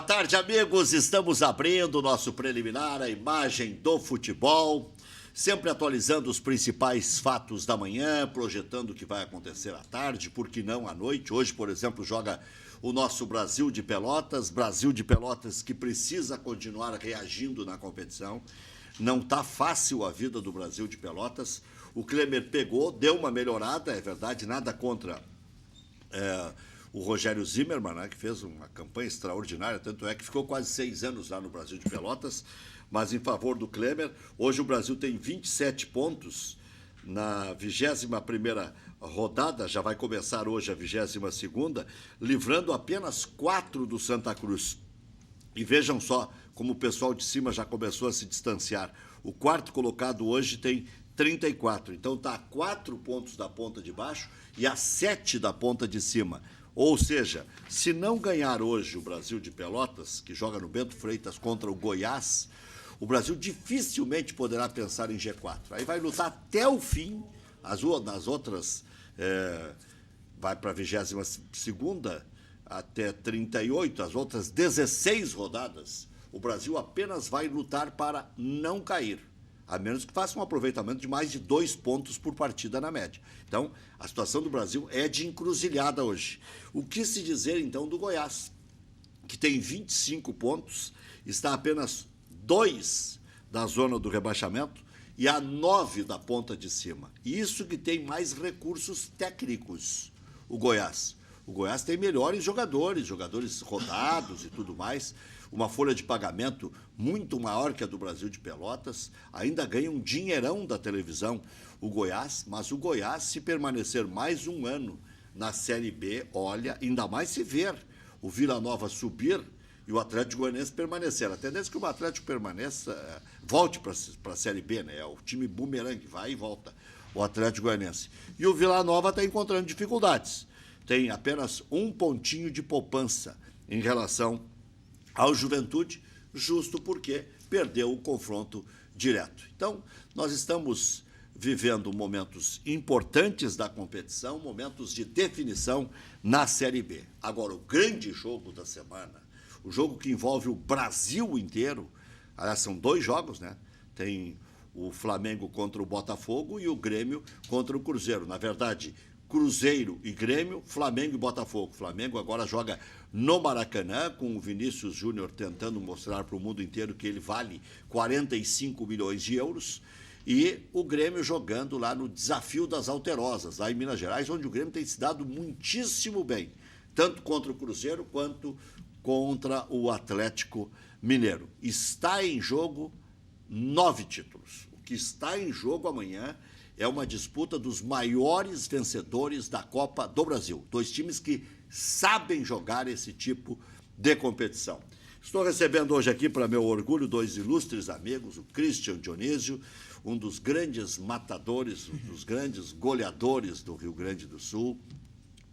tarde, amigos. Estamos abrindo o nosso preliminar, a imagem do futebol, sempre atualizando os principais fatos da manhã, projetando o que vai acontecer à tarde, por que não à noite. Hoje, por exemplo, joga o nosso Brasil de Pelotas que precisa continuar reagindo na competição. Não está fácil a vida do Brasil de Pelotas. O Klemer pegou, deu uma melhorada, é verdade, nada contra o Rogério Zimmermann, né, que fez uma campanha extraordinária, tanto é que ficou quase 6 anos lá no Brasil de Pelotas, mas em favor do Klemer. Hoje o Brasil tem 27 pontos na 21ª rodada, já vai começar hoje a 22ª, livrando apenas 4 do Santa Cruz. E vejam só como o pessoal de cima já começou a se distanciar. O quarto colocado hoje tem 34, então está a 4 pontos da ponta de baixo e a 7 da ponta de cima. Ou seja, se não ganhar hoje o Brasil de Pelotas, que joga no Bento Freitas contra o Goiás, o Brasil dificilmente poderá pensar em G4. Aí vai lutar até o fim, nas outras, vai para a 22ª até 38, as outras 16 rodadas, o Brasil apenas vai lutar para não cair, a menos que faça um aproveitamento de mais de 2 pontos por partida na média. Então, a situação do Brasil é de encruzilhada hoje. O que se dizer, então, do Goiás, que tem 25 pontos, está apenas 2 da zona do rebaixamento e a 9 da ponta de cima. Isso que tem mais recursos técnicos, o Goiás. O Goiás tem melhores jogadores rodados e tudo mais, uma folha de pagamento muito maior que a do Brasil de Pelotas, ainda ganha um dinheirão da televisão o Goiás, mas o Goiás, se permanecer mais um ano na Série B, olha, ainda mais se ver o Vila Nova subir e o Atlético Goianiense permanecer. A tendência é que o Atlético permaneça, volte para a Série B, né? É o time bumerangue, vai e volta, o Atlético Goianiense. E o Vila Nova está encontrando dificuldades. Tem apenas 1 pontinho de poupança em relação ao Juventude, justo porque perdeu o confronto direto. Então, nós estamos vivendo momentos importantes da competição, momentos de definição na Série B. Agora, o grande jogo da semana, o jogo que envolve o Brasil inteiro, aliás, são 2 jogos, né? Tem o Flamengo contra o Botafogo e o Grêmio contra o Cruzeiro. Na verdade, Cruzeiro e Grêmio, Flamengo e Botafogo. Flamengo agora joga no Maracanã, com o Vinícius Júnior tentando mostrar para o mundo inteiro que ele vale 45 milhões de euros. E o Grêmio jogando lá no Desafio das Alterosas, lá em Minas Gerais, onde o Grêmio tem se dado muitíssimo bem, tanto contra o Cruzeiro quanto contra o Atlético Mineiro. Está em jogo 9 títulos. O que está em jogo amanhã é uma disputa dos maiores vencedores da Copa do Brasil. 2 times que sabem jogar esse tipo de competição. Estou recebendo hoje aqui, para meu orgulho, 2 ilustres amigos, o Christian Dionísio, um dos grandes matadores, um dos grandes goleadores do Rio Grande do Sul,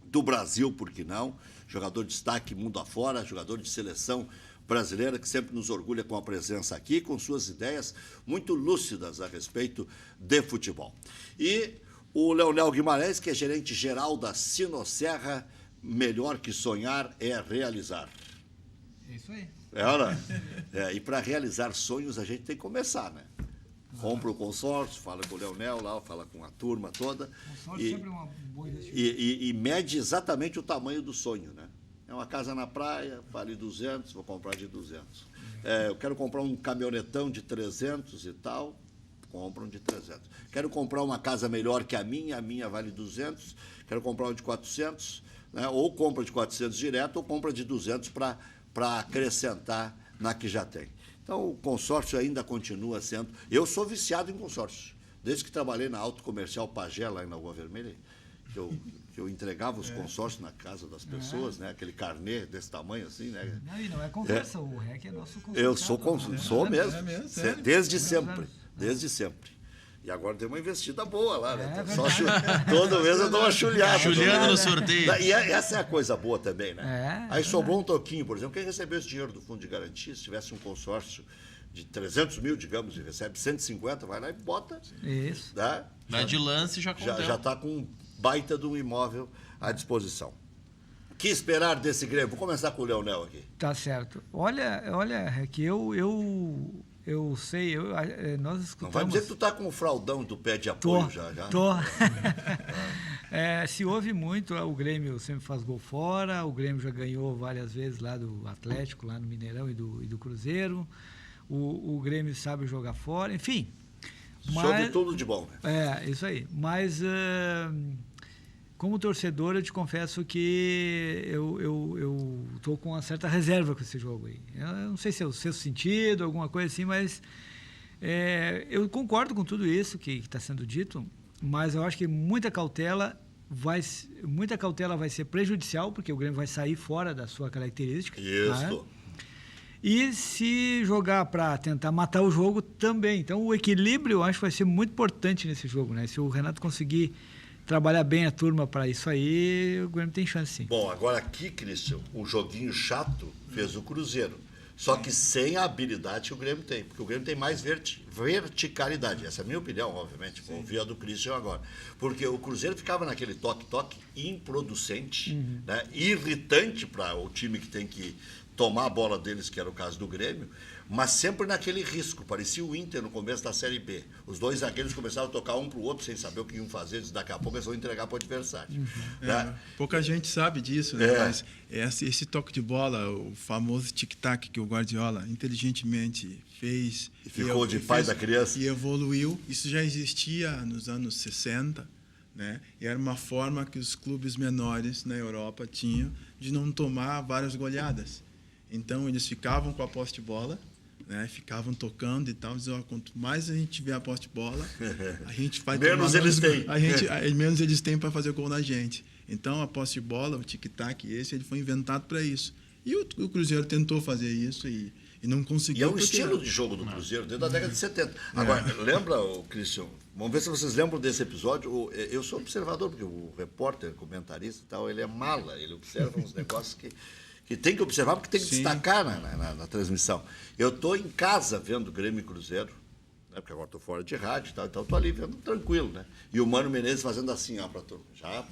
do Brasil, por que não? Jogador de destaque mundo afora, jogador de seleção brasileira, que sempre nos orgulha com a presença aqui, com suas ideias muito lúcidas a respeito de futebol. E o Leonel Guimarães, que é gerente-geral da Sinosserra, melhor que sonhar é realizar. É isso aí. E para realizar sonhos a gente tem que começar, né? Compra o consórcio, fala com o Leonel lá, fala com a turma toda. O consórcio sempre é uma boa investida. E mede exatamente o tamanho do sonho, né? É uma casa na praia, vale 200, vou comprar de 200. Eu quero comprar um caminhonetão de 300 e tal, compram de 300. Quero comprar uma casa melhor que a minha vale 200. Quero comprar uma de 400, né? Ou compra de 400 direto, ou compra de 200 para acrescentar na que já tem. Então, o consórcio ainda continua sendo... Eu sou viciado em consórcio. Desde que trabalhei na Auto Comercial Pagé, lá na Rua Vermelha, que eu entregava os consórcios na casa das pessoas, né? Aquele carnê desse tamanho assim, né? Não, e não é conversa, o REC é nosso consórcio. Eu sou mesmo, sério? desde sempre. E agora tem uma investida boa lá, né? Todo mês eu dou uma chulhada. Juliano no sorteio. E essa é a coisa boa também, né? Aí sobrou um toquinho, por exemplo, quem recebeu esse dinheiro do Fundo de Garantia, se tivesse um consórcio de 300 mil, digamos, e recebe 150, vai lá e bota. Isso. Tá? Vai de lance e já contém. Já está com um baita de um imóvel à disposição. que esperar desse Grêmio? Vou começar com o Leonel aqui. Tá certo. Olha, que eu sei, nós escutamos... Não vai dizer que tu tá com o fraldão do pé de apoio já. Tô. Se ouve muito, o Grêmio sempre faz gol fora, o Grêmio já ganhou várias vezes lá do Atlético, lá no Mineirão e do Cruzeiro, o Grêmio sabe jogar fora, enfim. Sobre tudo de bom. Isso aí. Mas, como torcedor, eu te confesso que eu tô com uma certa reserva com esse jogo aí. Eu não sei se é o sexto sentido, alguma coisa assim, mas eu concordo com tudo isso que está sendo dito, mas eu acho que muita cautela vai ser prejudicial, porque o Grêmio vai sair fora da sua característica. Isso. Né? E se jogar para tentar matar o jogo também. Então, o equilíbrio, eu acho que vai ser muito importante nesse jogo, né? Se o Renato conseguir trabalhar bem a turma para isso aí, o Grêmio tem chance, sim. Bom, agora aqui, Cristian, um joguinho chato fez o Cruzeiro. Só que sem a habilidade que o Grêmio tem, porque o Grêmio tem mais verticalidade. Essa é a minha opinião, obviamente. Vou ouvir a do Cristian agora. Porque o Cruzeiro ficava naquele toque-toque improducente, né? Irritante para o time que tem que tomar a bola deles, que era o caso do Grêmio, mas sempre naquele risco. Parecia o Inter no começo da Série B. Os dois zagueiros começavam a tocar um para o outro sem saber o que iam fazer, daqui a pouco eles vão entregar para o adversário. Né? Pouca gente sabe disso, né? Mas esse toque de bola, o famoso tic-tac que o Guardiola inteligentemente fez... E ficou de pai da criança. E evoluiu. Isso já existia nos anos 60, né? E era uma forma que os clubes menores na Europa tinham de não tomar várias goleadas. Então, eles ficavam com a posse de bola, né? Ficavam tocando e tal. Diziam, quanto mais a gente tiver a posse de bola, a gente vai menos eles têm. Menos eles têm para fazer gol na gente. Então, a posse de bola, o tic-tac, ele foi inventado para isso. E o Cruzeiro tentou fazer isso e não conseguiu. E é um estilo de jogo do Cruzeiro desde a década de 70. Agora, lembra, Cristian? Vamos ver se vocês lembram desse episódio. Eu sou observador, porque o repórter, comentarista e tal, ele é mala. Ele observa uns negócios que tem que observar, porque tem que destacar na transmissão. Eu estou em casa vendo Grêmio e Cruzeiro, né, porque agora estou fora de rádio e tal, então estou ali vendo tranquilo, né? E o Mano Menezes fazendo assim, ó, para a turma, já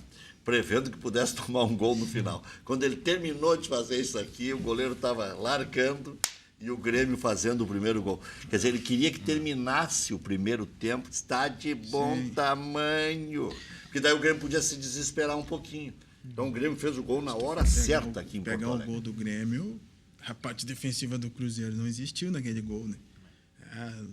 prevendo que pudesse tomar um gol no final. Quando ele terminou de fazer isso aqui, o goleiro estava largando e o Grêmio fazendo o primeiro gol. Quer dizer, ele queria que terminasse o primeiro tempo, está de bom tamanho, porque daí o Grêmio podia se desesperar um pouquinho. Então o Grêmio fez o gol na hora certa aqui em Porto Alegre. Pegar o gol do Grêmio, a parte defensiva do Cruzeiro não existiu naquele gol, né?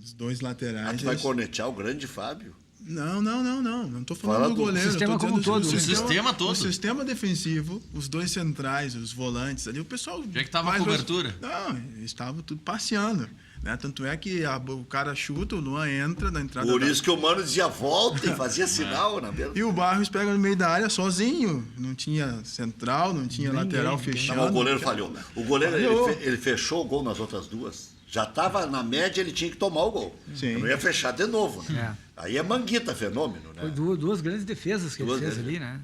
Os dois laterais... Tu vai cornetear o grande Fábio? Não. Não estou falando do goleiro. O sistema como todo. O sistema todo. O sistema defensivo, os dois centrais, os volantes ali, o pessoal... Já que estava a cobertura? Não, eles estavam tudo passeando. Né? Tanto é que o cara chuta, o Luan entra na entrada. Por isso que o Mano dizia volta e fazia sinal na beira. E o Barros pega no meio da área sozinho. Não tinha central, não tinha lateral fechado. Não, o goleiro falhou. O goleiro ele fechou o gol nas outras duas. Já estava na média, ele tinha que tomar o gol. Sim. Não ia fechar de novo. Né? Aí é Manguita fenômeno, né? Foi duas grandes defesas que ele fez ali, né?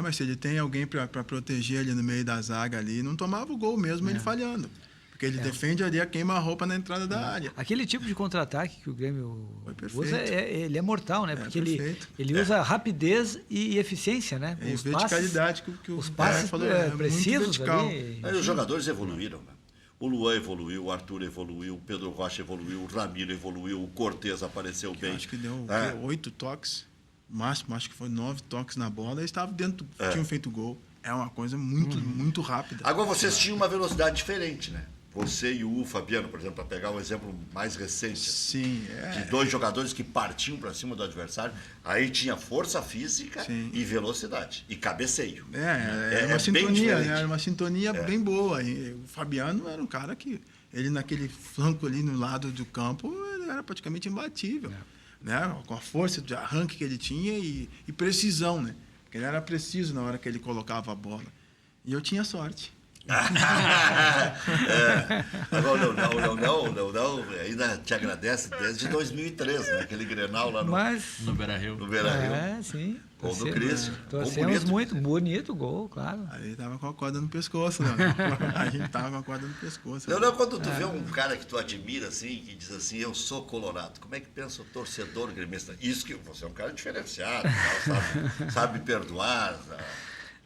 Mas se ele tem alguém para proteger ali no meio da zaga ali, não tomava o gol mesmo ele falhando. Porque ele defende ali a queima-roupa na entrada da área. Aquele tipo de contra-ataque que o Grêmio usa, ele é mortal, né? Porque ele usa rapidez e eficiência, né? Os verticalidade que os passes falou, precisos ali. Os jogadores evoluíram, né? O Luan evoluiu, o Arthur evoluiu, o Pedro Rocha evoluiu, o Ramiro evoluiu, o Cortez apareceu bem. Acho que deu 8 toques, máximo, acho que foi 9 toques na bola, eles estavam dentro, tinham feito gol. É uma coisa muito rápida. Agora vocês tinham uma velocidade diferente, né? Você e o Fabiano, por exemplo, para pegar um exemplo mais recente. Sim, de dois jogadores que partiam para cima do adversário. Aí tinha força física e velocidade. E cabeceio. É uma sintonia, né? Era uma sintonia bem boa. E o Fabiano era um cara que, ele naquele flanco ali no lado do campo, ele era praticamente imbatível. Né? Com a força de arranque que ele tinha e precisão, né? Porque ele era preciso na hora que ele colocava a bola. E eu tinha sorte. Agora o Leonel ainda te agradece desde 2003, né? Aquele Grenal lá no Beira-Rio. No Beira-Rio. Sim. Gol do Cristian. Torcemos muito, bonito gol, claro. Aí tava com a corda no pescoço, né? A gente tava com a corda no pescoço. Leonel, quando tu vê um cara que tu admira assim, que diz assim, eu sou colorado, como é que pensa o torcedor gremista? Isso que você é um cara diferenciado, sabe perdoar.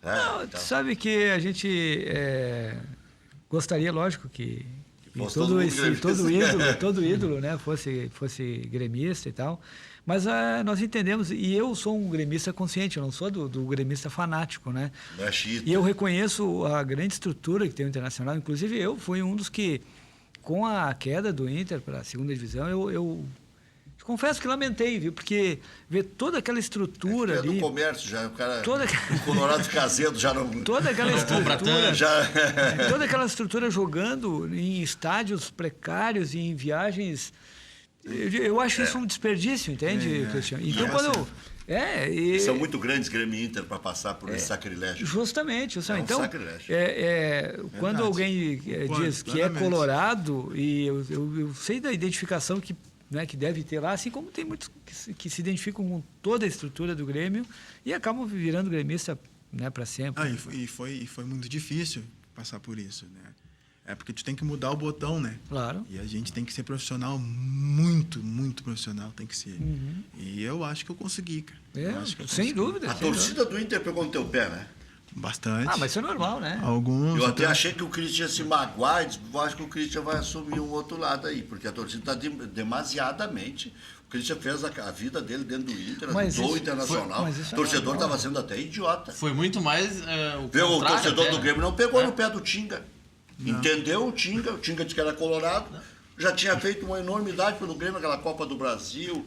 Não, então. sabe que a gente gostaria, lógico, que todo ídolo, né, fosse gremista e tal. Mas nós entendemos, e eu sou um gremista consciente, eu não sou do gremista fanático, né? E eu reconheço a grande estrutura que tem o Internacional. Inclusive, eu fui um dos que, com a queda do Inter para a segunda divisão, eu confesso que lamentei, viu? Porque ver toda aquela estrutura ali... do comércio já, o cara... O Colorado Casedo já não... Toda aquela estrutura... Toda aquela estrutura jogando em estádios precários e em viagens... Eu acho isso um desperdício, entende, Cristiano? Então, São muito grandes Grêmio e Inter para passar por esse sacrilégio. Justamente. Então, sacrilégio. Quando alguém diz que é colorado, e eu sei da identificação que deve ter lá, assim como tem muitos que se identificam com toda a estrutura do Grêmio e acabam virando gremista, né, para sempre. E foi muito difícil passar por isso, né? É porque tu tem que mudar o botão, né? Claro. E a gente tem que ser profissional, muito, muito profissional tem que ser. Uhum. E eu acho que eu consegui, cara. Sem dúvida. A torcida do Inter pegou no teu pé, né? Bastante. Mas isso é normal, né? Alguns. Eu até achei que o Christian ia se magoar e disse, eu acho que o Christian vai assumir um outro lado aí, porque a torcida está demasiadamente... O Christian fez a vida dele dentro do Inter, ajudou o Internacional. O torcedor estava sendo até idiota. Foi muito mais o torcedor do Grêmio não pegou no pé do Tinga. Não. Entendeu o Tinga disse que era colorado, já tinha feito uma enormidade pelo Grêmio, aquela Copa do Brasil,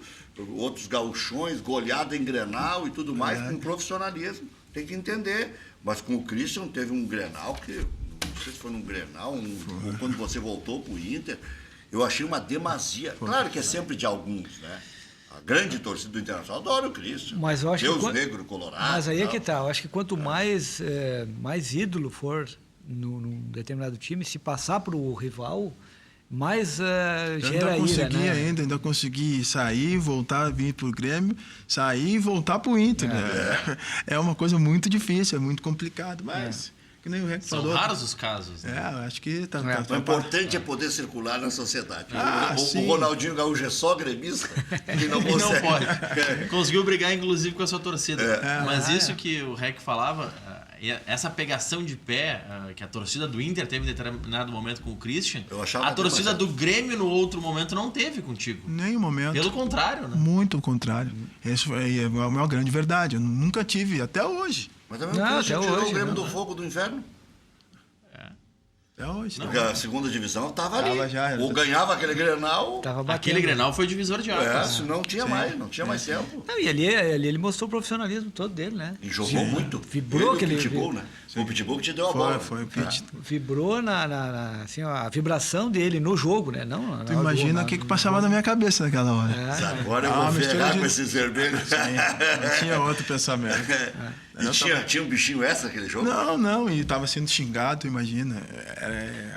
outros gauchões, goleada em Grenal e tudo mais, com profissionalismo, tem que entender. Mas com o Christian teve um Grenal, que não sei se foi num Grenal, quando você voltou pro Inter, eu achei uma demasia. Claro que é sempre de alguns, né? A grande torcida do Internacional adora o Christian. Mas eu acho Deus negro, colorado. Mas aí é que tá, eu acho que quanto mais ídolo for num determinado time, se passar para o rival, mais gera ira, né? Ainda consegui sair, voltar, vir para o Grêmio, sair e voltar para o Inter. É uma coisa muito difícil, é muito complicado, mas... Que nem o Rex São falou. raros os casos. Né? Acho que tá o importante é poder circular na sociedade. O Ronaldinho Gaúcho é só gremista e não consegue. Não pode. Conseguiu brigar, inclusive, com a sua torcida. Mas isso que o Rec falava, essa pegação de pé que a torcida do Inter teve em determinado momento com o Christian, a torcida do Grêmio, no outro momento, não teve contigo. Nenhum momento. Pelo contrário, né? Muito ao contrário. Isso é a maior grande verdade. Eu nunca tive, até hoje. Mas também o Christian tirou o Grêmio do fogo do inferno. Até hoje. Porque a segunda divisão estava ali. Ou ganhava aquele Grenal. Aquele Grenal foi divisor de águas. Se não tinha mais, não tinha mais tempo. Não, e ali ele mostrou o profissionalismo todo dele, né? E jogou muito. Vibrou aquele Pitbull, né? O Pitbull que te deu a bola. Foi o Pit. Vibrou assim, a vibração dele no jogo, né? Não, tu imagina o que passava na minha cabeça naquela hora. Agora eu vou ferrar com esses vermelhos. Não tinha outro pensamento. E tinha um bichinho extra naquele jogo? Não, e estava sendo xingado, imagina.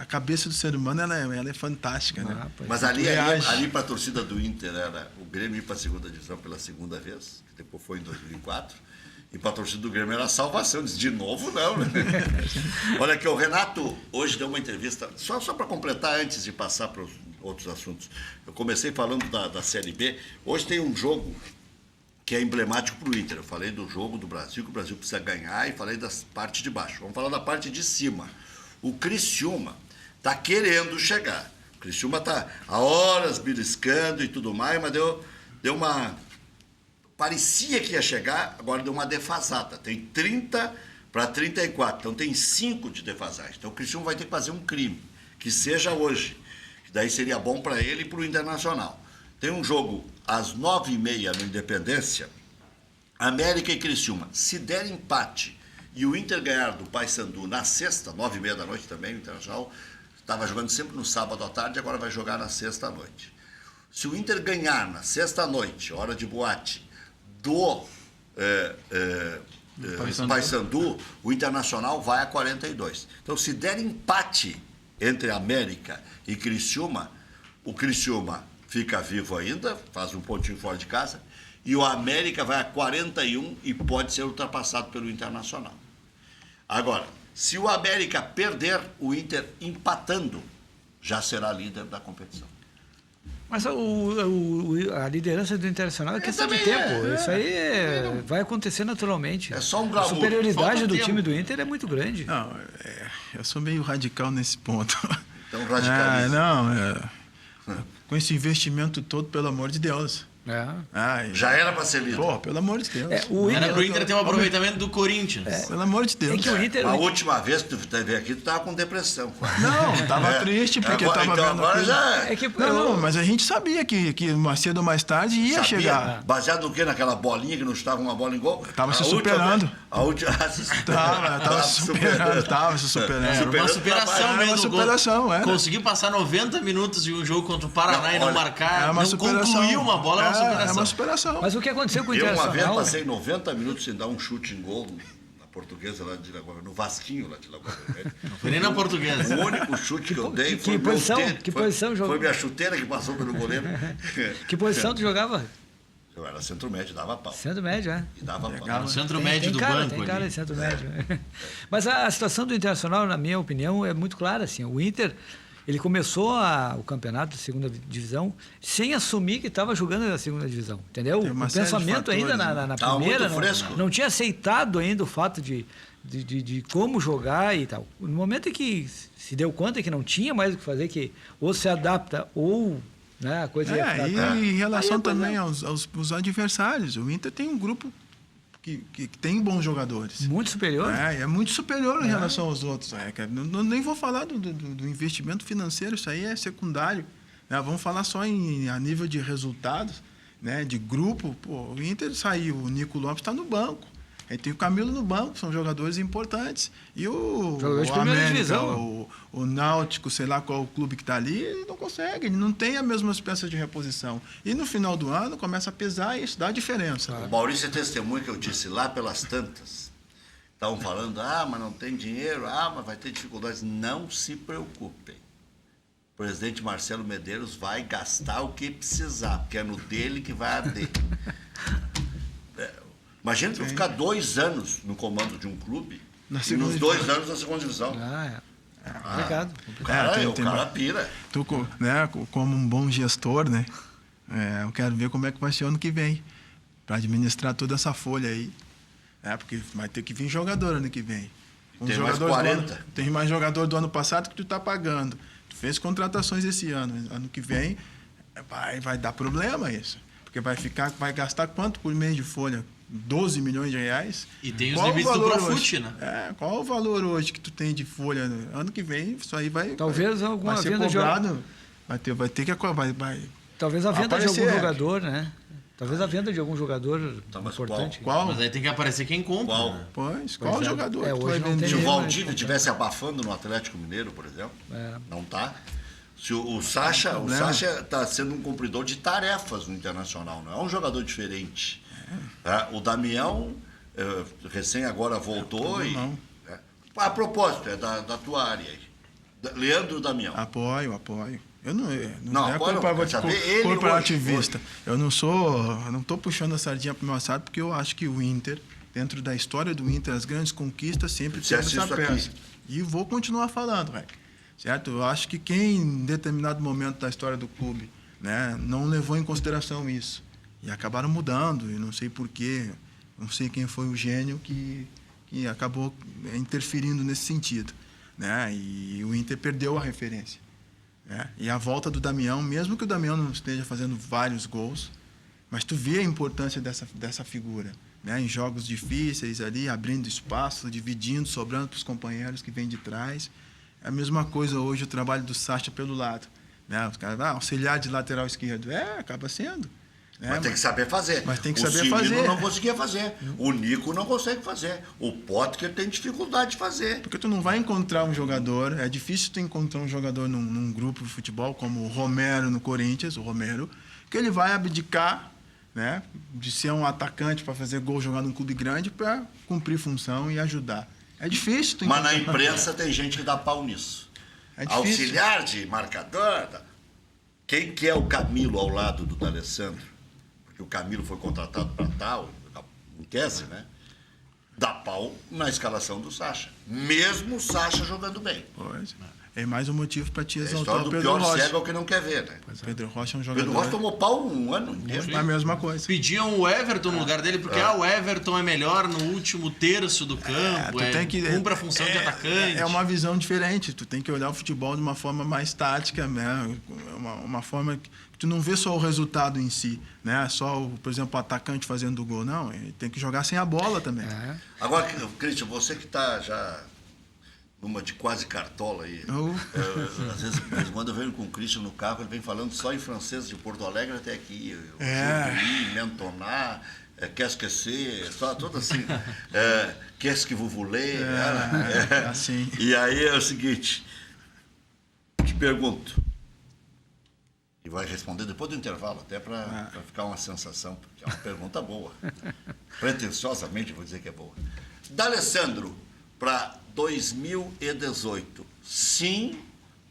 A cabeça do ser humano ela é fantástica, né? Mas ali para a torcida do Inter era o Grêmio ir para a segunda divisão pela segunda vez, que depois foi em 2004, e para a torcida do Grêmio era a salvação. Diz, de novo não, né? Olha aqui, o Renato hoje deu uma entrevista, só para completar antes de passar para os outros assuntos. Eu comecei falando da Série B, hoje tem um jogo que é emblemático para o Inter. Eu falei do jogo do Brasil, que o Brasil precisa ganhar, e falei da parte de baixo. Vamos falar da parte de cima. O Criciúma está querendo chegar. O Criciúma está há horas beliscando e tudo mais, mas deu uma... Parecia que ia chegar, agora deu uma defasada. Tem 30 para 34, então tem 5 de defasagem. Então o Criciúma vai ter que fazer um crime, que seja hoje. Que daí seria bom para ele e para o Internacional. Tem um jogo às 9h30 no Independência, América e Criciúma. Se der empate e o Inter ganhar do Paysandu na sexta, 9h30 da noite também, o Internacional estava jogando sempre no sábado à tarde, agora vai jogar na sexta à noite. Se o Inter ganhar na sexta à noite, hora de boate, do Paysandu, o Internacional vai a 42. Então, se der empate entre América e Criciúma, o Criciúma fica vivo ainda, faz um pontinho fora de casa, e o América vai a 41 e pode ser ultrapassado pelo Internacional. Agora, se o América perder, o Inter empatando, já será líder da competição. Mas a liderança do Internacional é questão de tempo. Isso aí vai acontecer naturalmente. É só um glamour. A superioridade do time do Inter é muito grande. Não, eu sou meio radical nesse ponto. Então, radicalismo. Com esse investimento todo, pelo amor de Deus. Já era para ser líder. Pô, pelo amor de Deus. Era pro Inter ter um aproveitamento do Corinthians. Pelo amor de Deus. O Inter... A última vez que tu esteve aqui, tu tava com depressão. Quase. Não, tava triste porque tava então, vendo... Agora já... Não, mas a gente sabia que mais cedo ou mais tarde ia chegar. Baseado no quê? Naquela bolinha que não estava uma bola em gol? Tava se superando. Tava se superando. Era uma superação mesmo. Uma superação, Conseguir passar 90 minutos de um jogo contra o Paraná e não marcar, não concluir uma bola, é uma superação. Mas o que aconteceu com o Eu Internacional... uma vez passei 90 minutos sem dar um chute em gol na Portuguesa lá de Lagoa, no Vasquinho lá de Lagoa Vermelha. Não foi nem na Portuguesa. O único chute que eu dei foi posição foi minha chuteira que passou pelo goleiro. Que posição tu jogava? Eu era centro-médio, dava pau. Centro-médio, E dava pau. No centro-médio do banco. Tem cara de centro-médio. Mas a situação do Internacional, na minha opinião, é muito clara. Assim. O Inter... Ele começou o campeonato da segunda divisão sem assumir que estava jogando na segunda divisão, entendeu? O pensamento ainda na primeira não tinha aceitado ainda o fato de como jogar e tal. No momento em que se deu conta que não tinha mais o que fazer, que ou se adapta ou a coisa ia ficar... E em relação também aos adversários, o Inter tem um grupo que tem bons jogadores. Muito superior. É muito superior em relação aos outros. Nem vou falar do investimento financeiro, isso aí é secundário. Vamos falar só a nível de resultados, de grupo. Pô, o Inter saiu, o Nico Lopes está no banco. Aí tem o Camilo no banco, são jogadores importantes. E o América, o Náutico, sei lá qual o clube que está ali, ele não consegue, ele não tem as mesmas peças de reposição. E no final do ano começa a pesar e isso dá diferença. O Maurício é testemunha que eu disse lá pelas tantas. Estavam falando, mas não tem dinheiro, mas vai ter dificuldades. Não se preocupem. O presidente Marcelo Medeiros vai gastar o que precisar, porque é no dele que vai arder. Imagina tu ficar 2 anos no comando de um clube e nos 2 anos na segunda divisão. Obrigado. O cara pira. Tu, como um bom gestor, eu quero ver como é que vai ser o ano que vem, para administrar toda essa folha aí. Porque vai ter que vir jogador ano que vem. Tem mais 40. Tem mais jogador do ano passado que tu está pagando. Tu fez contratações esse ano. Ano que vem vai dar problema isso. Porque vai gastar quanto por mês de folha? 12 milhões de reais. E tem os limites do Profut, né? Qual o valor hoje que tu tem de folha? Ano que vem, isso aí vai... Talvez alguma vai ser venda cobrado, vai ter que... Talvez a venda de algum jogador, né? Talvez a venda de algum jogador importante. Qual? Mas aí tem que aparecer quem compra. Qual jogador que hoje vai vender? Se o Valdívia estivesse abafando no Atlético Mineiro, por exemplo, não está. Se o Sacha está sendo um cumpridor de tarefas no Internacional, não é um jogador diferente. O Damião, recém agora voltou a propósito, é da tua área aí. Leandro Damião. Apoio. Eu não é corporativista. Eu não estou puxando a sardinha para o meu assado, porque eu acho que o Inter, dentro da história do Inter, as grandes conquistas sempre teve essa peça. E vou continuar falando, certo? Eu acho que quem, em determinado momento da história do clube, não levou em consideração isso. E acabaram mudando, e não sei porquê, não sei quem foi o gênio que acabou interferindo nesse sentido. E o Inter perdeu a referência. E a volta do Damião, mesmo que o Damião não esteja fazendo vários gols, mas tu vê a importância dessa figura. Em jogos difíceis ali, abrindo espaço, dividindo, sobrando para os companheiros que vêm de trás. É a mesma coisa hoje o trabalho do Sacha pelo lado. Os caras, auxiliar de lateral esquerdo. Acaba sendo. Mas tem que saber fazer. O Cirino não conseguia fazer. O Nico não consegue fazer. O Potker tem dificuldade de fazer. Porque tu não vai encontrar um jogador... É difícil tu encontrar um jogador num grupo de futebol, como o Romero no Corinthians, que ele vai abdicar de ser um atacante para fazer gol, jogar num clube grande, para cumprir função e ajudar. É difícil tu encontrar. Mas na imprensa tem gente que dá pau nisso. Auxiliar de marcador... Quem que é o Camilo ao lado do D'Alessandro? O Camilo foi contratado para tal, em tese, dá pau na escalação do Sacha. Mesmo o Sacha jogando bem. é mais um motivo para te É a exaltar história o do Pedro pior Rocha. cego é o que não quer ver, né? O Pedro Rocha é um jogador... Pedro Rocha tomou pau um ano inteiro. É a mesma coisa. Pediam o Everton no lugar dele, porque o Everton é melhor no último terço do campo, cumpre a função de atacante. É uma visão diferente, tu tem que olhar o futebol de uma forma mais tática, né? Uma forma que tu não vê só o resultado em si, né? Só, por exemplo, o atacante fazendo o gol, não. Ele tem que jogar sem a bola também. Agora, Cristian, você que está já numa de quase cartola aí, às vezes, quando eu venho com o Cristian no carro, ele vem falando só em francês de Porto Alegre até aqui. Mentonar, quer esquecer, só tudo assim. Qu'est-ce que vous voulez? Assim. E aí é o seguinte, te pergunto, e vai responder depois do intervalo, até para ficar uma sensação, porque é uma pergunta boa. Pretensiosamente vou dizer que é boa. D'Alessandro, para 2018, sim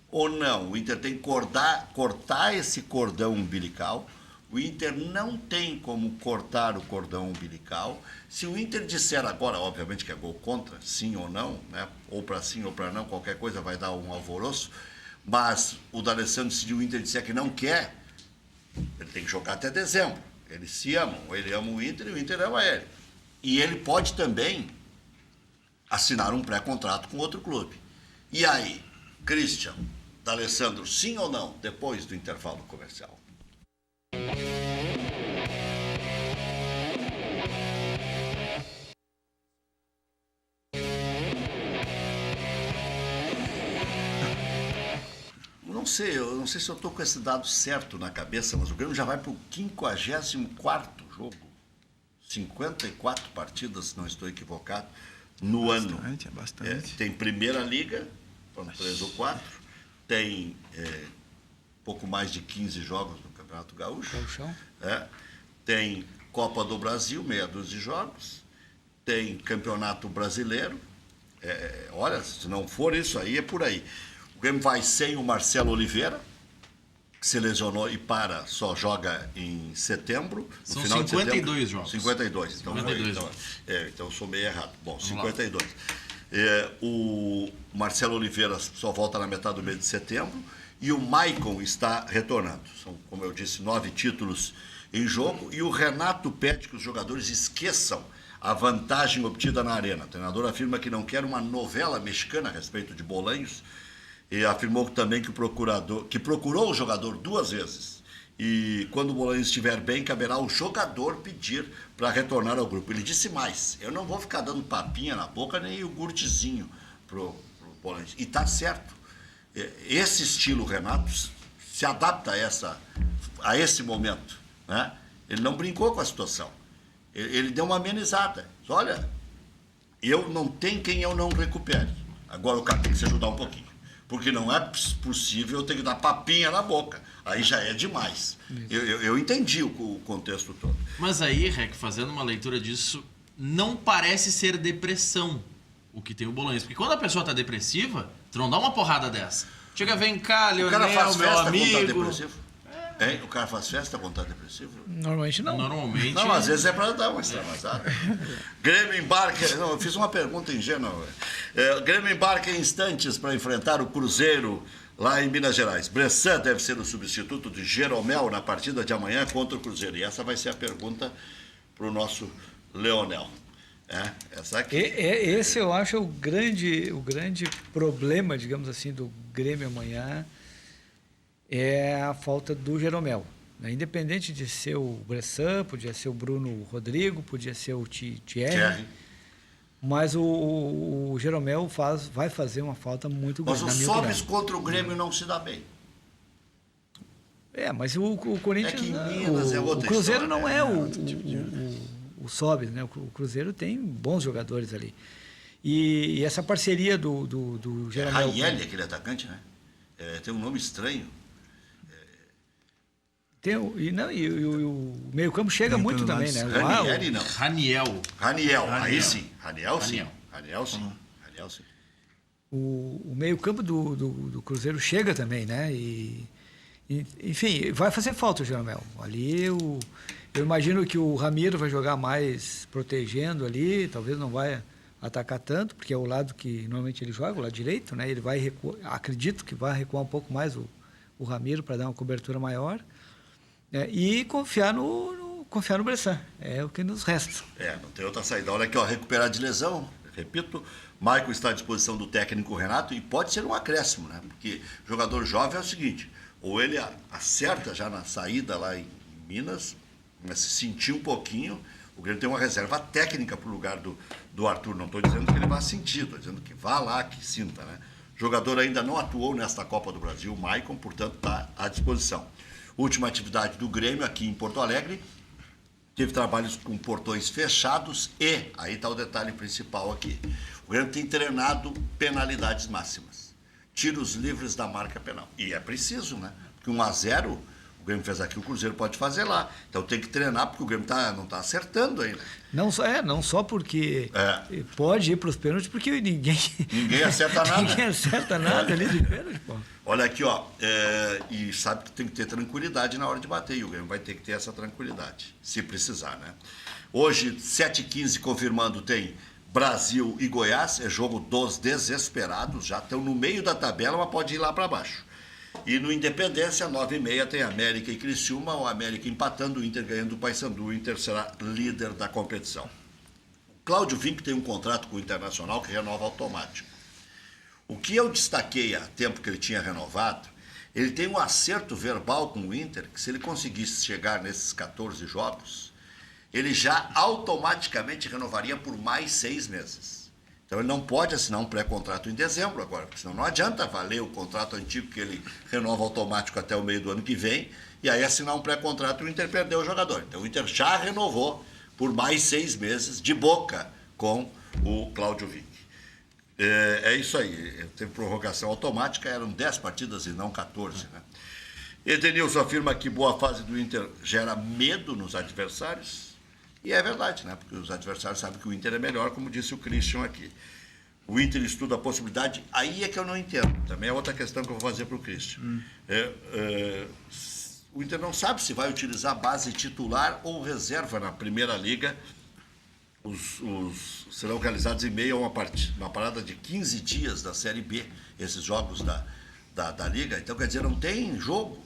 ou não? O Inter tem que cortar esse cordão umbilical. O Inter não tem como cortar o cordão umbilical. Se o Inter disser agora, obviamente que é gol contra, sim ou não, né? Ou para sim ou para não, qualquer coisa vai dar um alvoroço. Mas o D'Alessandro, se o Inter disser que não quer, ele tem que jogar até dezembro. Eles se amam, ele ama o Inter e o Inter ama ele. E ele pode também assinar um pré-contrato com outro clube. E aí, Christian, D'Alessandro, sim ou não, depois do intervalo comercial? Eu não sei se eu estou com esse dado certo na cabeça, mas o Grêmio já vai para o 54º jogo. 54 partidas, se não estou equivocado, no ano. É bastante. Tem Primeira Liga, foram 3 ou 4, tem pouco mais de 15 jogos no Campeonato Gaúcho. Tem Copa do Brasil, meia dúzia de jogos, tem Campeonato Brasileiro. Olha, se não for isso aí, é por aí. O Grêmio vai sem o Marcelo Oliveira, que se lesionou e só joga em setembro. São 52 jogos. 52. Então, 52 jogos. Então eu sou meio errado. Bom, 52. O Marcelo Oliveira só volta na metade do mês de setembro e o Maicon está retornando. São, como eu disse, 9 títulos em jogo e o Renato pede que os jogadores esqueçam a vantagem obtida na Arena. O treinador afirma que não quer uma novela mexicana a respeito de Bolanhos, e afirmou também que procurou o jogador 2 vezes. E quando o Bolanhos estiver bem, caberá ao jogador pedir para retornar ao grupo. Ele disse mais: eu não vou ficar dando papinha na boca nem iogurtezinho pro Bolanhos. E está certo. Esse estilo Renato se adapta a esse momento, né? Ele não brincou com a situação. Ele deu uma amenizada. Olha, eu não tenho quem eu não recupere. Agora o cara tem que se ajudar um pouquinho. Porque não é possível eu ter que dar papinha na boca. Aí já é demais. Eu entendi o contexto todo. Mas aí, Rec, fazendo uma leitura disso, não parece ser depressão o que tem o Bolanhos. Porque quando a pessoa está depressiva, tu não dá uma porrada dessa. Chega, vem cá, Leonel, meu amigo. O cara faz festa quando está depressivo? Normalmente não. Não, às vezes é para dar uma extravasada. Grêmio embarca... Não, eu fiz uma pergunta ingênua. Grêmio embarca em instantes para enfrentar o Cruzeiro lá em Minas Gerais. Bressan deve ser o substituto de Jeromel na partida de amanhã contra o Cruzeiro. E essa vai ser a pergunta para o nosso Leonel. Essa aqui. Esse eu acho o grande problema, digamos assim, do Grêmio amanhã. É a falta do Jeromel. Né? Independente de ser o Bressan, podia ser o Bruno Rodrigo, podia ser o Thierry. Mas o Jeromel vai fazer uma falta muito grande. Mas o Sobis contra o Grêmio não se dá bem. Mas o Corinthians... É que em Minas é outra o Cruzeiro história, não é o Sobis, né? O Cruzeiro tem bons jogadores ali. E essa parceria do Jeromel... Ranieri, aquele atacante, né? Tem um nome estranho. O meio-campo chega muito também, né? Ranieri não. Raniel. Aí sim. Raniel sim. O meio-campo do Cruzeiro chega também, né? Enfim, vai fazer falta o Jeromel. Ali eu imagino que o Ramiro vai jogar mais protegendo ali, talvez não vai atacar tanto, porque é o lado que normalmente ele joga, o lado direito, né? Ele vai recuar, acredito que vai recuar um pouco mais o Ramiro para dar uma cobertura maior, e confiar no Bressan, é o que nos resta. Não tem outra saída. Olha aqui, ó, recuperar de lesão, repito, Maicon está à disposição do técnico Renato e pode ser um acréscimo, né? Porque jogador jovem é o seguinte, ou ele acerta já na saída lá em Minas, mas se sentir um pouquinho, o Grêmio tem uma reserva técnica para o lugar do Arthur. Não estou dizendo que ele vá sentir, estou dizendo que vá lá, que sinta, né? O jogador ainda não atuou nesta Copa do Brasil, o Maicon, portanto, está à disposição. Última atividade do Grêmio aqui em Porto Alegre, teve trabalhos com portões fechados e, aí está o detalhe principal aqui, o Grêmio tem treinado penalidades máximas, tiros livres da marca penal. E é preciso, né? Porque 1-0... o Grêmio fez aqui, o Cruzeiro pode fazer lá. Então tem que treinar, porque o Grêmio não está acertando ainda. Não só porque pode ir para os pênaltis, porque ninguém acerta nada. Ninguém acerta nada ali de pênalti, pô. Olha aqui, ó, e sabe que tem que ter tranquilidade na hora de bater, e o Grêmio vai ter que ter essa tranquilidade, se precisar, né? Hoje, 7h15, confirmando, tem Brasil e Goiás, é jogo dos desesperados, já estão no meio da tabela, mas pode ir lá para baixo. E no Independência, 9h30, tem América e Criciúma, o América empatando, o Inter ganhando o Paysandu, o Inter será líder da competição. O Cláudio Vinck tem um contrato com o Internacional que renova automático. O que eu destaquei há tempo que ele tinha renovado, ele tem um acerto verbal com o Inter, que se ele conseguisse chegar nesses 14 jogos, ele já automaticamente renovaria por mais 6 meses. Então ele não pode assinar um pré-contrato em dezembro agora, porque senão não adianta valer o contrato antigo que ele renova automático até o meio do ano que vem, e aí assinar um pré-contrato e o Inter perdeu o jogador. Então o Inter já renovou por mais 6 meses de boca com o Cláudio Vinck. É isso aí, teve prorrogação automática, eram 10 partidas e não 14, né? Edenilson afirma que boa fase do Inter gera medo nos adversários. E é verdade, né? Porque os adversários sabem que o Inter é melhor, como disse o Christian aqui. O Inter estuda a possibilidade, aí é que eu não entendo. Também é outra questão que eu vou fazer para o Christian. O Inter não sabe se vai utilizar base titular ou reserva na Primeira Liga. Serão realizados em meio a uma parada de 15 dias da Série B, esses jogos da Liga. Então, quer dizer, não tem jogo.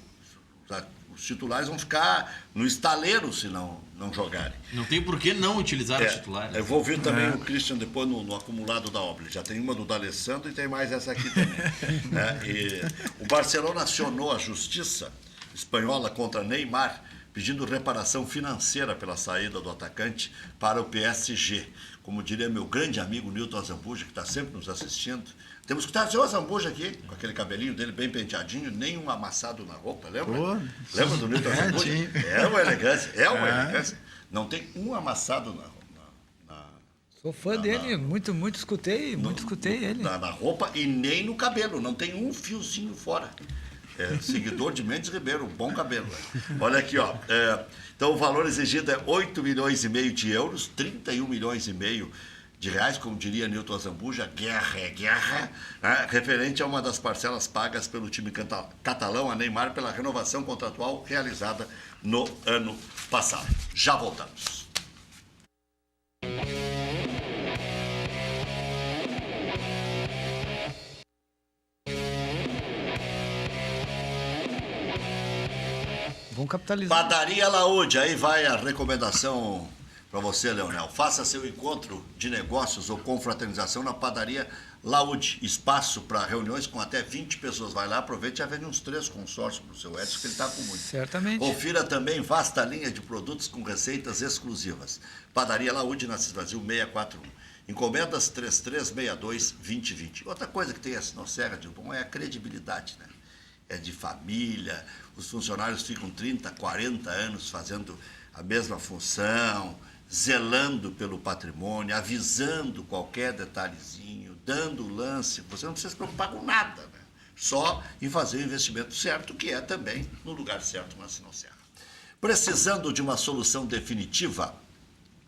Os titulares vão ficar no estaleiro se não jogarem. Não tem por que não utilizar os titulares. Eu vou ouvir também o Christian depois no acumulado da obra. Já tem uma do D'Alessandro e tem mais essa aqui também. O Barcelona acionou a justiça espanhola contra Neymar, pedindo reparação financeira pela saída do atacante para o PSG. Como diria meu grande amigo Nilton Azambuja, que está sempre nos assistindo, temos que estar o Azambuja aqui, com aquele cabelinho dele bem penteadinho, nem um amassado na roupa, lembra? Lembra do Nilton Azambuja? É uma elegância, Não tem um amassado na roupa. Sou fã dele, muito escutei ele. Na roupa e nem no cabelo, não tem um fiozinho fora. Seguidor de Mendes Ribeiro, bom cabelo. Olha aqui, ó. Então o valor exigido é 8,5 milhões de euros, 31,5 milhões de reais, como diria Nilton Azambuja, guerra é guerra, né? Referente a uma das parcelas pagas pelo time catalão, a Neymar, pela renovação contratual realizada no ano passado. Já voltamos. Vamos capitalizar. Padaria Laúde, aí vai a recomendação para você, Leonel. Faça seu encontro de negócios ou confraternização na Padaria Laúde. Espaço para reuniões com até 20 pessoas. Vai lá, aproveite e já vende uns 3 consórcios para o seu Edson, que ele está com muito. Certamente. Confira também vasta linha de produtos com receitas exclusivas. Padaria Laúde, na Cidade Brasil 641. Encomendas 3362-2020. Outra coisa que tem a Sinosserra de bom é a credibilidade, né? É de família, os funcionários ficam 30, 40 anos fazendo a mesma função, zelando pelo patrimônio, avisando qualquer detalhezinho, dando lance. Você não precisa se preocupar com nada, né? Só em fazer o investimento certo, que é também no lugar certo na Sinosserra. Precisando de uma solução definitiva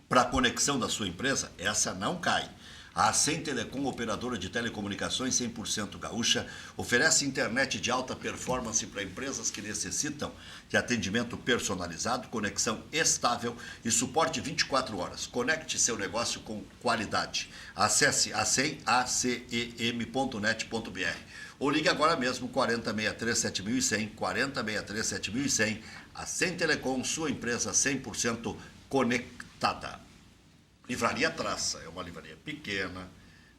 para a conexão da sua empresa? Essa não cai. A Acém Telecom, operadora de telecomunicações 100% gaúcha, oferece internet de alta performance para empresas que necessitam de atendimento personalizado, conexão estável e suporte 24 horas. Conecte seu negócio com qualidade. Acesse acem.net.br ou ligue agora mesmo 4063-7100, 4063-7100. Acém Telecom, sua empresa 100% conectada. Livraria Traça é uma livraria pequena,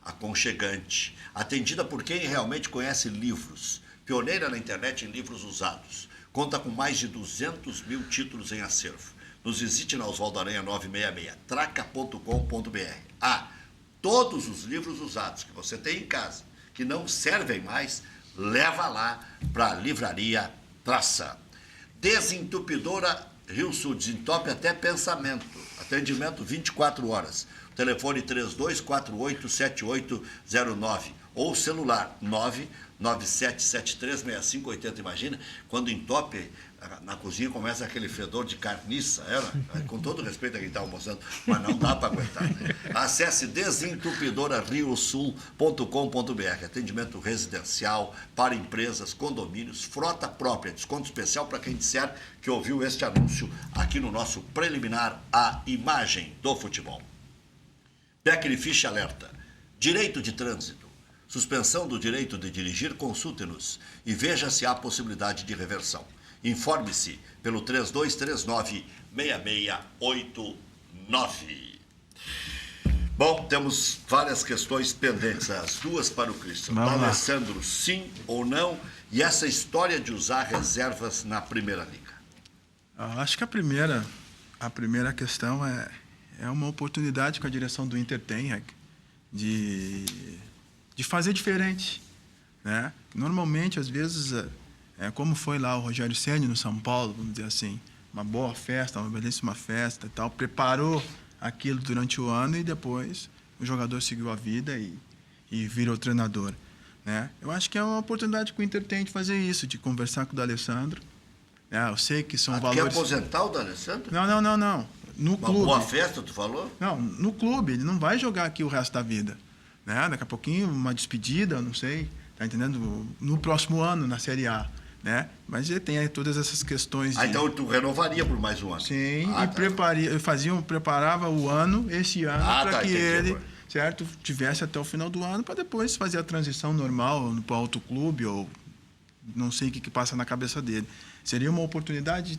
aconchegante, atendida por quem realmente conhece livros, pioneira na internet em livros usados. Conta com mais de 200 mil títulos em acervo. Nos visite na Oswaldo Aranha 966, traca.com.br. Todos os livros usados que você tem em casa, que não servem mais, leva lá para a Livraria Traça. Desentupidora Rio Sul, desentope até pensamento. Atendimento 24 horas. Telefone 3248-7809 ou celular 997736580. Imagina, quando entope, na cozinha começa aquele fedor de carniça, com todo respeito a quem está almoçando, mas não dá para aguentar. Né? Acesse desentupidorariosul.com.br. Atendimento residencial para empresas, condomínios, frota própria, desconto especial para quem disser que ouviu este anúncio aqui no nosso preliminar à imagem do futebol. Becker Fish alerta. Direito de trânsito. Suspensão do direito de dirigir, consulte-nos e veja se há possibilidade de reversão. Informe-se pelo 3239-6689. Bom, temos várias questões pendentes, as duas para o Christian. Alessandro, sim ou não? E essa história de usar reservas na Primeira Liga? Eu acho que a primeira questão é uma oportunidade que a direção do Inter tem, de fazer diferente, né? Normalmente, às vezes, como foi lá o Rogério Ceni no São Paulo, vamos dizer assim, uma boa festa, uma belíssima festa e tal, preparou aquilo durante o ano e depois o jogador seguiu a vida e virou treinador, né? Eu acho que é uma oportunidade que o Inter tem de fazer isso, de conversar com o D'Alessandro. Eu sei que são valores... Quer aposentar o D'Alessandro? Não. No clube. Uma boa festa, tu falou? Não, no clube. Ele não vai jogar aqui o resto da vida, né? Daqui a pouquinho, uma despedida, não sei, tá entendendo? No próximo ano, na Série A, né? Mas ele tem aí todas essas questões de... Então tu renovaria por mais um ano? Sim, preparava o ano, esse ano, para que ele, certo, tivesse até o final do ano, para depois fazer a transição normal para outro clube, ou não sei o que passa na cabeça dele. Seria uma oportunidade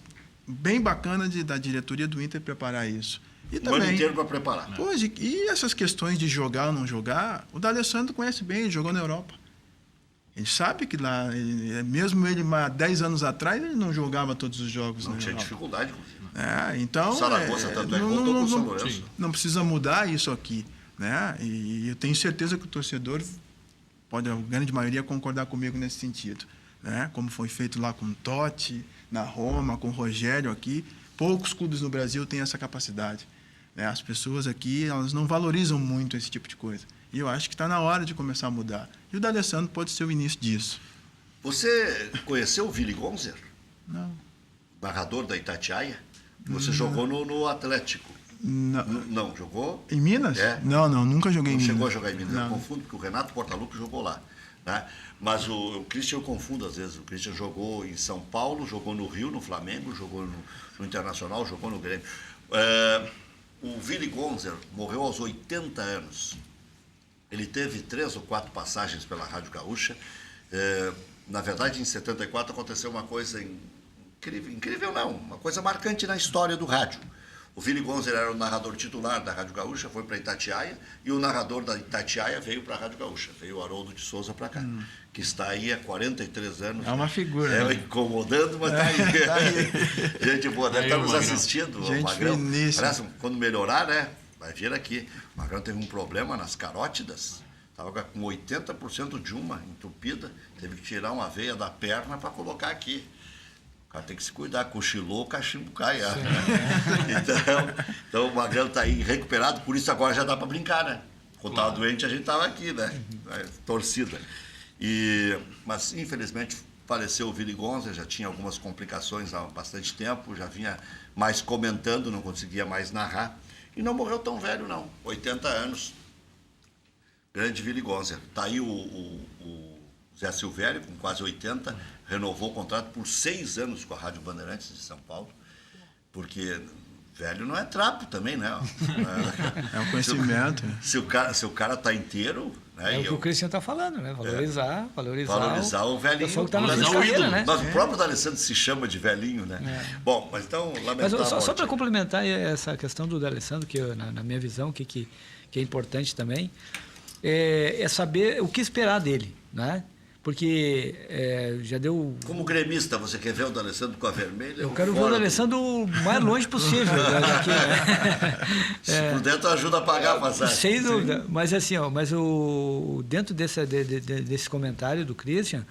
bem bacana da diretoria do Inter preparar isso. E também, ano inteiro para preparar. Pois, e essas questões de jogar ou não jogar, o D'Alessandro conhece bem, ele jogou na Europa. Ele sabe que lá, mesmo ele 10 anos atrás, ele não jogava todos os jogos. Não tinha dificuldade, inclusive. Então, o Saragossa tanto voltou com o São Lourenço. Não precisa mudar isso aqui, né? E eu tenho certeza que o torcedor pode, a grande maioria, concordar comigo nesse sentido, né? Como foi feito lá com o Totti, na Roma, com o Rogério aqui. Poucos clubes no Brasil têm essa capacidade, né? As pessoas aqui, elas não valorizam muito esse tipo de coisa. E eu acho que está na hora de começar a mudar. E o D'Alessandro pode ser o início disso. Você conheceu o Willy Gonzer? Não. Narrador da Itatiaia? Você jogou no Atlético? Não, jogou? Em Minas? Não, nunca joguei em Minas. Não chegou a jogar em Minas. Eu confundo, porque o Renato Portaluppi jogou lá, né? Mas o Christian eu confundo às vezes. O Christian jogou em São Paulo, jogou no Rio, no Flamengo, jogou no Internacional, jogou no Grêmio. O Willy Gonzer morreu aos 80 anos. Ele teve 3 ou 4 passagens pela Rádio Gaúcha. Na verdade, em 74 aconteceu uma coisa incrível não, uma coisa marcante na história do rádio. O Willy Gonzer era o narrador titular da Rádio Gaúcha, foi para Itatiaia, e o narrador da Itatiaia veio para a Rádio Gaúcha, veio o Haroldo de Souza para cá, que está aí há 43 anos. É uma figura. Né? Incomodando, mas está aí. Gente boa, deve estar nos assistindo. Gente finíssima. Parece, quando melhorar, né? Vai vir aqui. O Magrão teve um problema nas carótidas, estava com 80% de uma entupida, teve que tirar uma veia da perna para colocar aqui. O cara tem que se cuidar, cochilou, o cachimbo cai. Então o Magrão está aí recuperado, por isso agora já dá para brincar, né? Quando estava doente, a gente estava aqui, né? Torcida. Mas, infelizmente, faleceu o Willy Gonzer, já tinha algumas complicações há bastante tempo, já vinha mais comentando, não conseguia mais narrar. E não morreu tão velho, não. 80 anos. Grande Vili Gonzer. Está aí o Zé Silvério, com quase 80, renovou o contrato por 6 anos com a Rádio Bandeirantes de São Paulo, porque velho não é trapo também, né? É um conhecimento. Se o cara está inteiro... Né? É o que o Cristian está falando, né? Valorizar o velhinho. O tá na carreira, né? Mas o próprio D'Alessandro se chama de velhinho, né? Bom, mas então, lamentável. Mas só para complementar essa questão do D'Alessandro, que na minha visão, que é importante também, é saber o que esperar dele, né? Porque já deu... Como gremista, você quer ver o D'Alessandro com a vermelha? Eu quero ver o D'Alessandro o mais longe possível daqui, né? Se puder, tu ajuda a pagar a passagem. Sem dúvida. Mas assim, dentro desse comentário do Christian,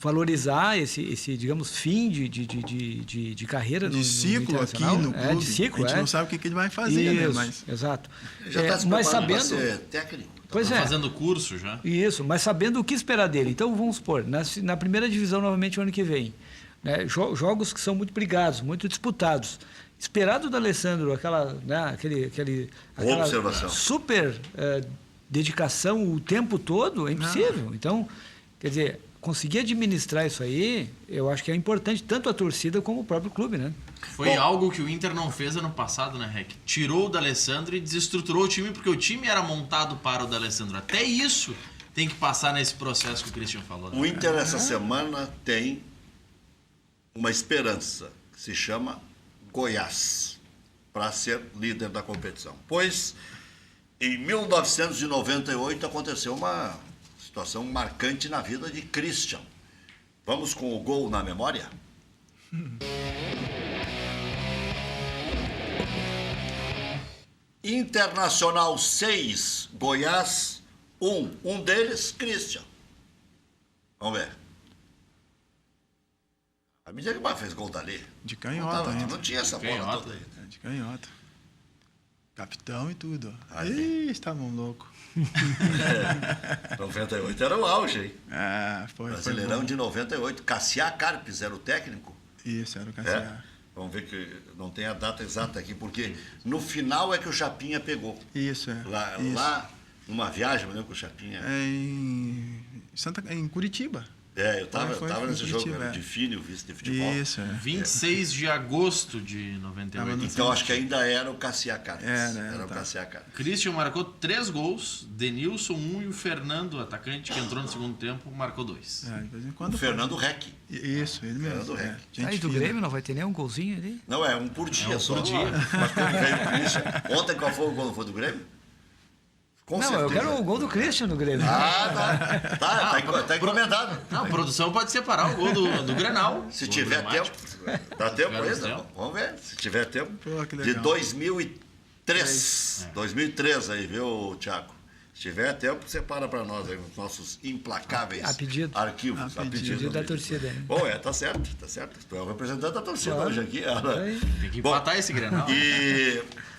valorizar esse digamos, fim de carreira de ciclo aqui no clube. De ciclo, a gente não sabe o que ele vai fazer, isso, né? Mas... Exato. Já está se preparando para ser técnico. Pois fazendo curso já. Isso, mas sabendo o que esperar dele. Então, vamos supor, na primeira divisão, novamente, o ano que vem, né, jogos que são muito brigados, muito disputados. Esperado do D'Alessandro, aquela observação. Super dedicação o tempo todo, é impossível. Então, quer dizer, conseguir administrar isso aí, eu acho que é importante, tanto a torcida como o próprio clube, né? Foi algo que o Inter não fez ano passado, né, Rec? Tirou o D'Alessandro e desestruturou o time, porque o time era montado para o D'Alessandro. Até isso tem que passar nesse processo que o Christian falou. Né? O Inter, essa semana, tem uma esperança, que se chama Goiás, para ser líder da competição. Pois, em 1998, aconteceu uma situação marcante na vida de Christian. Vamos com o gol na memória? Internacional 6, Goiás 1. Um deles, Christian. Vamos ver. A mídia que fez gol dali. De canhota ainda. Não tinha essa bola toda aí. De canhota. Capitão e tudo. Ih, estavam loucos. 98 era o auge, hein? Foi. Brasileirão de 98. Cassiá Carpes era o técnico. Isso, era o Cassiá. Vamos ver que não tem a data exata aqui, porque no final é que o Chapinha pegou. Isso, Lá numa viagem, eu lembro que o Chapinha... Em Curitiba. Eu estava nesse jogo, de Fini, o vice de futebol. Isso, 26 de agosto de 98. Então, acho que ainda era o Cassiá Carpes. Era o Cassiá Carpes. Christian marcou 3 gols, Denilson 1 e o Fernando, atacante, que entrou no segundo tempo, marcou 2. De vez em quando o Fernando Rec. Isso, ele mesmo. Aí do Grêmio não vai ter nenhum golzinho ali? Não, um por dia só. Por dia. Mas quando veio o Christian... Ontem qual foi o gol? Foi do Grêmio? Com certeza. Eu quero o gol do Christian no Grêmio. Tá encomendado. Não, a produção pode separar o gol do Grenal. Se tiver tempo. Dá tempo ainda? Vamos ver. Se tiver tempo. De 2003. 2003 aí, viu, Thiago? Se tiver tempo, separa para nós aí, nos nossos implacáveis arquivos. A pedido da torcida. Né? Bom, tá certo. Tu é o representante da torcida hoje aqui. Tem que empatar esse Grenal.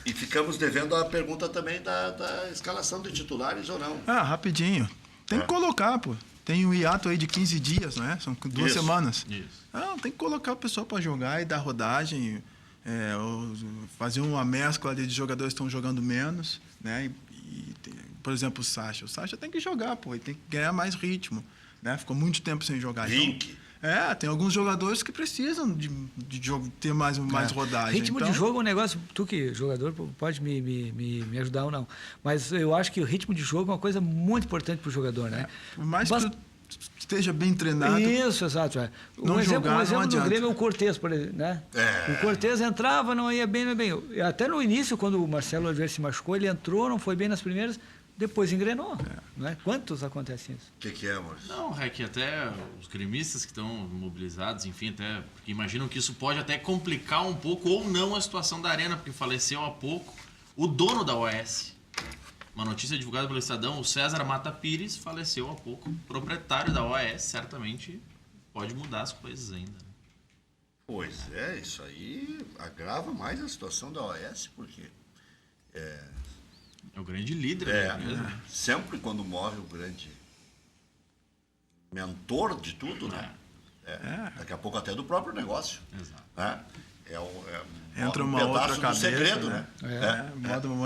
E ficamos devendo a pergunta também da escalação de titulares ou não. Rapidinho. Tem que colocar, pô. Tem um hiato aí de 15 dias, né? São 2 semanas. Isso. Tem que colocar o pessoal para jogar e dar rodagem. Fazer uma mescla ali de jogadores que estão jogando menos, né? Por exemplo, o Sacha. O Sacha tem que jogar, pô. Ele tem que ganhar mais ritmo, né? Ficou muito tempo sem jogar. Link. Tem alguns jogadores que precisam de ter mais rodagem. Ritmo de jogo é um negócio, tu que jogador pode me ajudar ou não, mas eu acho que o ritmo de jogo é uma coisa muito importante para o jogador, né? Por mais que esteja bem treinado. Isso, exato. Um exemplo do Grêmio é o Cortez, por exemplo, né? O Cortez entrava, não ia bem, Até no início, quando o Marcelo Oliveira se machucou, ele entrou, não foi bem nas primeiras, depois engrenou. Né? Quantos acontecem isso? O que é, Maurício? Não, é que até os gremistas que estão mobilizados, enfim, até porque imaginam que isso pode até complicar um pouco ou não a situação da Arena, porque faleceu há pouco o dono da OAS. Uma notícia divulgada pelo Estadão, o César Mata Pires, faleceu há pouco. Proprietário da OAS, certamente pode mudar as coisas ainda. Pois isso aí agrava mais a situação da OAS, porque... É o grande líder. Sempre quando morre o grande mentor de tudo, né? Daqui a pouco até do próprio negócio. Exato. Né? entra uma outra cabeça, segredo, né?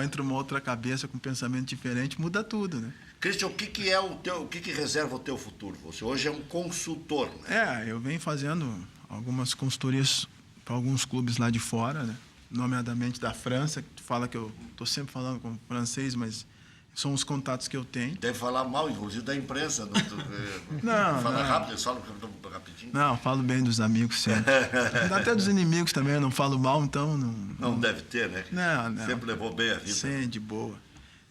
Entra uma outra cabeça com pensamento diferente, muda tudo, né? Cristian, o que reserva o teu futuro? Você hoje é um consultor, né? Eu venho fazendo algumas consultorias para alguns clubes lá de fora, né? Nomeadamente da França, que tu fala que eu estou sempre falando com francês, mas são os contatos que eu tenho. Deve falar mal, inclusive, da imprensa. Fala rápido, eles falam rapidinho. Não, falo bem dos amigos sempre. Até dos inimigos também, eu não falo mal, então... Não deve ter, né? Não. Sempre levou bem a vida. Sim, de boa.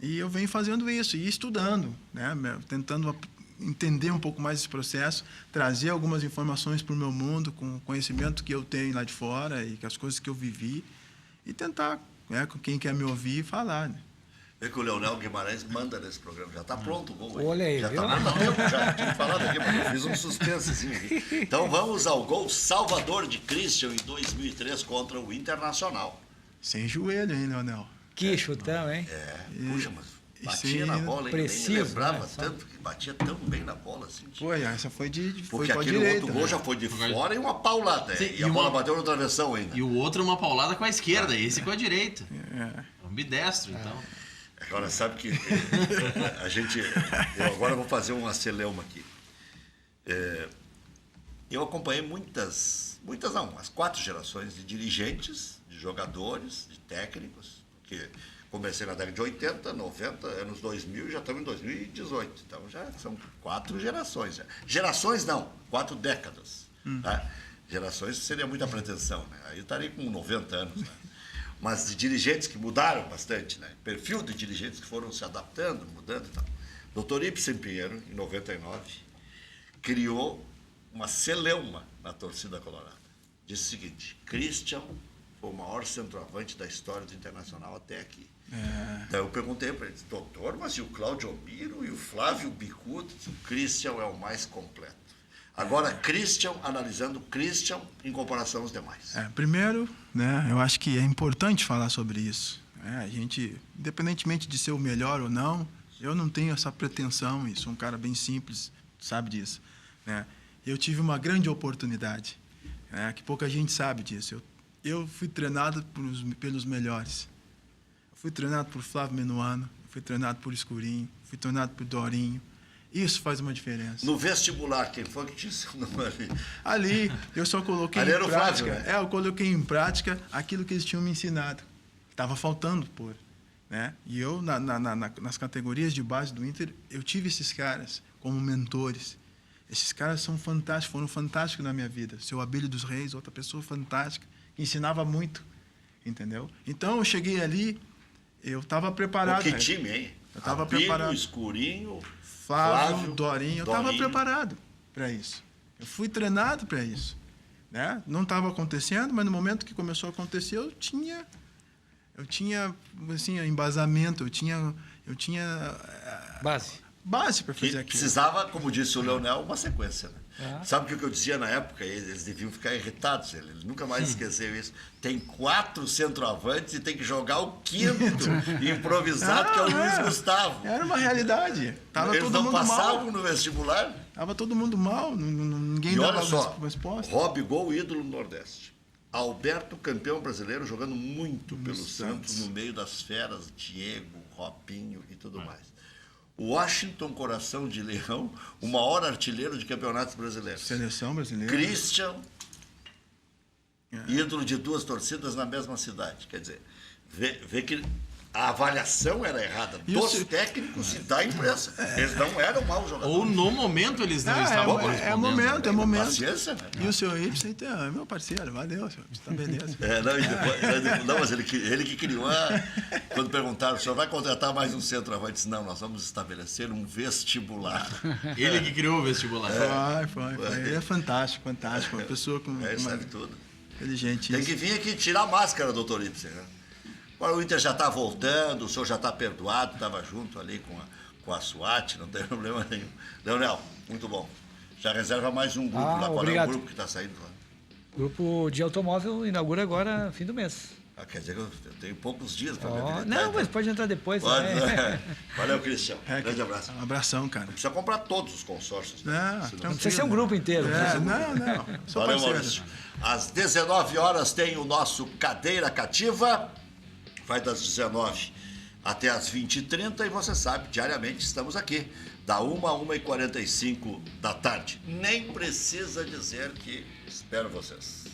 E eu venho fazendo isso, e estudando, né? Tentando entender um pouco mais esse processo, trazer algumas informações para o meu mundo, com o conhecimento que eu tenho lá de fora e com as coisas que eu vivi, e tentar, né, com quem quer me ouvir, falar, né? É que o Leonel Guimarães manda nesse programa. Já está pronto o gol. Olha aí, já está muito tempo, já tinha falado aqui, mas eu fiz um suspensezinho aqui. Então vamos ao gol salvador de Christian em 2003 contra o Internacional. Sem joelho, hein, Leonel? Que chutão, hein? Puxa, mas batia na bola, hein? Preciso, nem me lembrava, né? Tanto que batia tão bem na bola assim. Foi, essa foi porque foi aquele direita, outro gol já foi de fora e uma paulada. Sim, e a bola bateu na travessão ainda. E o outro uma paulada com a esquerda, e esse com a direita. Ambidestro, então. Agora, sabe que eu agora vou fazer um celeuma aqui. Eu acompanhei umas 4 gerações de dirigentes, de jogadores, de técnicos, que comecei na década de 80, 90, anos 2000 e já estamos em 2018. Então já são 4 gerações. Gerações não, 4 décadas. Tá? Gerações seria muita pretensão, né? Aí eu estaria com 90 anos, né? Mas de dirigentes que mudaram bastante, né? Perfil de dirigentes que foram se adaptando, mudando e tal. Dr. Ibsen Pinheiro, em 99, criou uma celeuma na torcida colorada. Disse o seguinte: Christian foi o maior centroavante da história do Internacional até aqui. Então eu perguntei para ele, doutor, mas e o Cláudio Omiro e o Flávio Bicudo? O Christian é o mais completo. Agora, Christian, analisando Christian em comparação aos demais. Primeiro, né, eu acho que é importante falar sobre isso. A gente, independentemente de ser o melhor ou não, eu não tenho essa pretensão, e sou um cara bem simples, sabe disso. Né? Eu tive uma grande oportunidade, que pouca gente sabe disso. Eu fui treinado pelos melhores. Eu fui treinado por Flávio Menuano, fui treinado por Escurinho, fui treinado por Dorinho. Isso faz uma diferença. No vestibular, quem foi que tinha seu nome ali? Ali, eu só coloquei ali em era prática. O Flávio, né? Eu coloquei em prática aquilo que eles tinham me ensinado. Estava faltando pôr. Né? E eu, nas categorias de base do Inter, eu tive esses caras como mentores. Esses caras são fantásticos, foram fantásticos na minha vida. Seu Abílio dos Reis, outra pessoa fantástica, que ensinava muito. Entendeu? Então, eu cheguei ali, eu estava preparado. Que time, hein? Eu estava preparado. Escurinho... Flávio, Dorinho, eu estava preparado para isso. Eu fui treinado para isso. Né? Não estava acontecendo, mas no momento que começou a acontecer, eu tinha assim, embasamento, eu tinha base para fazer aquilo. Precisava, como disse o Leonel, uma sequência. Né? Sabe o que eu dizia na época? Eles deviam ficar irritados. Ele nunca mais esqueceu isso. Tem 4 centroavantes e tem que jogar o 5º improvisado, que é o Luiz Gustavo. Era uma realidade. Tava Eles todo não mundo passavam mal. No vestibular. Tava todo mundo mal, ninguém dava resposta. Rob Gol, ídolo no Nordeste. Alberto, campeão brasileiro, jogando muito pelo Santos, no meio das feras, Diego, Robinho e tudo mais. Washington, coração de leão, o maior artilheiro de campeonatos brasileiros. Seleção brasileira. Christian, ídolo de 2 torcidas na mesma cidade. Quer dizer, vê que a avaliação era errada dos técnicos e da imprensa. Eles não eram maus jogadores. Ou no momento eles não estavam correspondendo. É momento. Paciência, né? E o seu Ibsen é meu parceiro, valeu, senhor. Está beleza. Mas ele que criou quando perguntaram, o senhor vai contratar mais um centroavante? Disse, não, nós vamos estabelecer um vestibular. Ele que criou o vestibular. Foi. Ele é fantástico. Uma pessoa com... sabe tudo. Inteligente. Tem que vir aqui tirar a máscara, doutor Ibsen, né? Agora o Inter já está voltando, o senhor já está perdoado, estava junto ali com a SWAT, não tem problema nenhum. Leonel, muito bom. Já reserva mais um grupo lá. Qual é o grupo que está saindo lá? O grupo de automóvel inaugura agora, fim do mês. Quer dizer que eu tenho poucos dias para me habilitar. Não, então. Mas pode entrar depois. Pode, Valeu, Cristian. Grande abraço. Um abração, cara. Não precisa comprar todos os consórcios. Não precisa ser um grupo inteiro. Não. Só Valeu, Maurício. Às 19 horas tem o nosso Cadeira Cativa. Vai das 19 até as 20h30. E você sabe, diariamente estamos aqui. Da 1 a 1h45 da tarde. Nem precisa dizer que espero vocês.